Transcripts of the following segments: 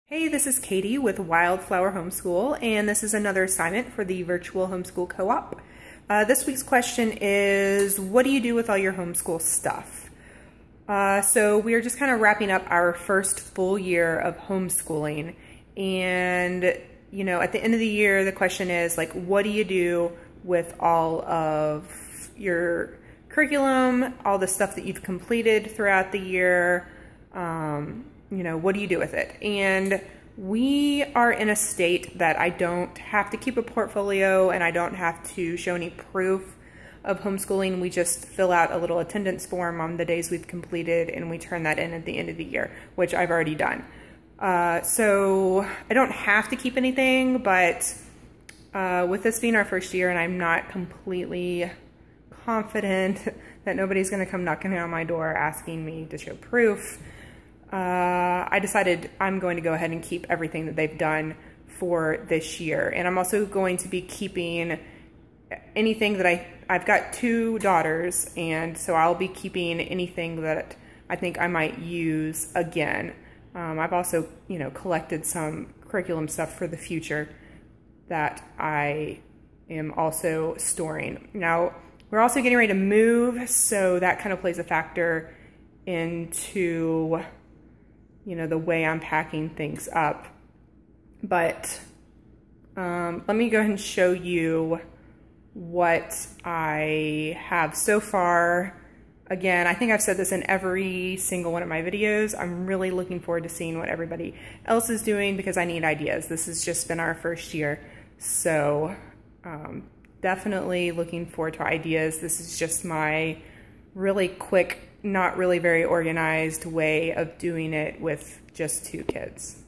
Hey, this is Katie with Wildflower Homeschool, and this is another assignment for the Virtual Homeschool Co-op. This week's question is, what do you do with all your homeschool stuff? So we are just kind of wrapping up our first full year of homeschooling, and at the end of the year, the question is like, what do you do with all of your curriculum, all the stuff that you've completed throughout the year? What do you do with it? And we are in a state that I don't have to keep a portfolio and I don't have to show any proof of homeschooling. We just fill out a little attendance form on the days we've completed and we turn that in at the end of the year, which I've already done. So I don't have to keep anything, but with this being our first year and I'm not completely confident that nobody's going to come knocking on my door asking me to show proof, I decided I'm going to go ahead and keep everything that they've done for this year. And I'm also going to be keeping anything that I've got 2 daughters, and so I'll be keeping anything that I think I might use again. I've also, collected some curriculum stuff for the future that I am also storing. Now, we're also getting ready to move, so that kind of plays a factor into the way I'm packing things up. But let me go ahead and show you what I have so far. Again, I think I've said this in every single one of my videos. I'm really looking forward to seeing what everybody else is doing because I need ideas. This has just been our first year. So definitely looking forward to ideas. This is just my really quick, not really very organized way of doing it with just 2 kids.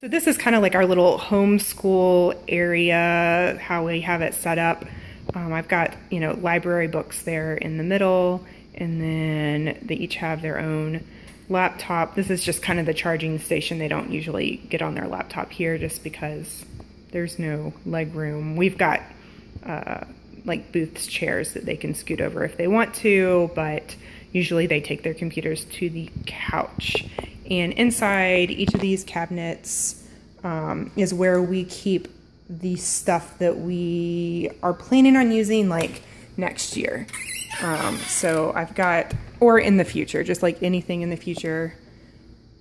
So this is kind of like our little homeschool area, how we have it set up. I've got, library books there in the middle, and then they each have their own laptop. This is just kind of the charging station. They don't usually get on their laptop here just because there's no leg room. We've got like Booth's chairs that they can scoot over if they want to, but usually they take their computers to the couch. And inside each of these cabinets is where we keep the stuff that we are planning on using like next year. So I've got, or in the future, just like anything in the future.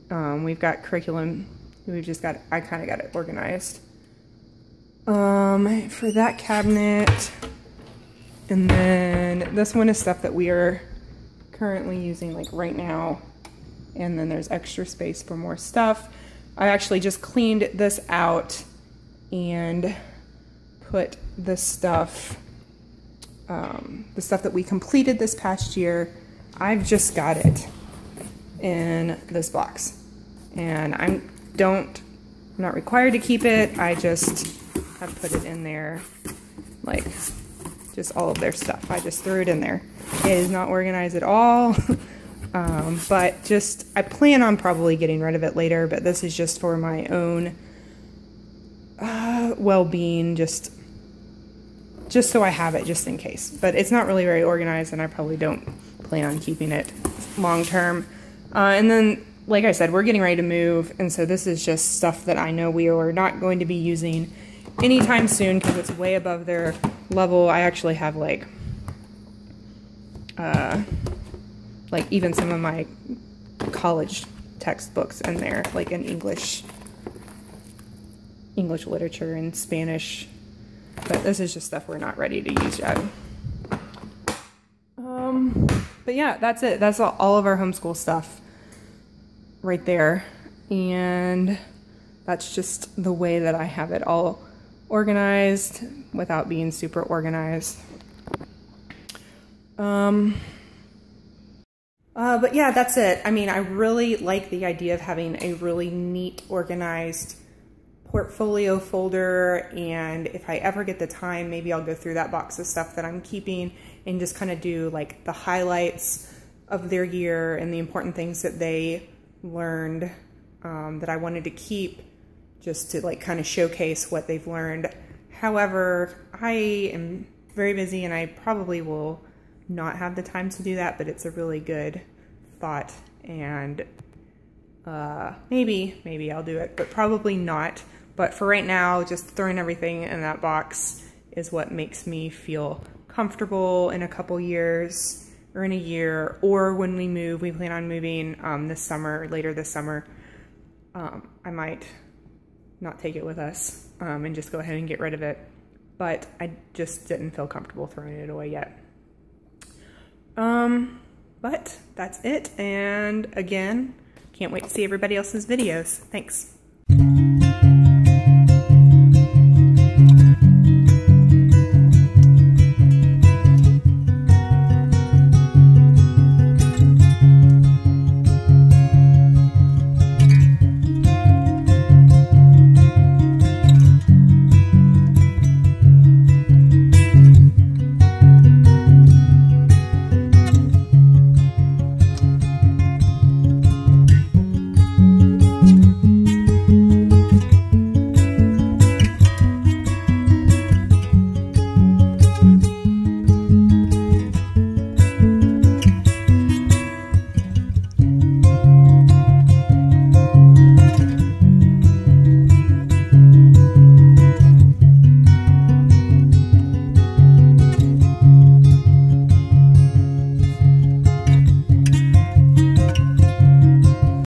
We've got curriculum. I kind of got it organized. For that cabinet. And then this one is stuff that we are currently using like right now. And then there's extra space for more stuff. I actually just cleaned this out and put the stuff that we completed this past year. I've just got it in this box. And I'm not required to keep it. I just have put it in there, like just all of their stuff. I just threw it in there. It is not organized at all. But I plan on probably getting rid of it later, but this is just for my own well-being, just so I have it just in case. But it's not really very organized, and I probably don't plan on keeping it long term. And then, like I said, we're getting ready to move, and so this is just stuff that I know we are not going to be using anytime soon because it's way above their level. I actually have like even some of my college textbooks in there, like in English literature and Spanish, but this is just stuff we're not ready to use yet. But yeah, that's it. That's all of our homeschool stuff right there, and that's just the way that I have it all organized without being super organized. But yeah, that's it. I mean, I really like the idea of having a really neat, organized portfolio folder, and if I ever get the time, maybe I'll go through that box of stuff that I'm keeping and just kind of do like the highlights of their year and the important things that they learned that I wanted to keep, just to like kind of showcase what they've learned. However, I am very busy and I probably will not have the time to do that, but it's a really good thought, and Maybe I'll do it, but probably not. But for right now, just throwing everything in that box is what makes me feel comfortable in a couple years or in a year, or when we move. We plan on moving this summer, later this summer. I might not take it with us and just go ahead and get rid of it. But I just didn't feel comfortable throwing it away yet. But that's it. And again, can't wait to see everybody else's videos. Thanks.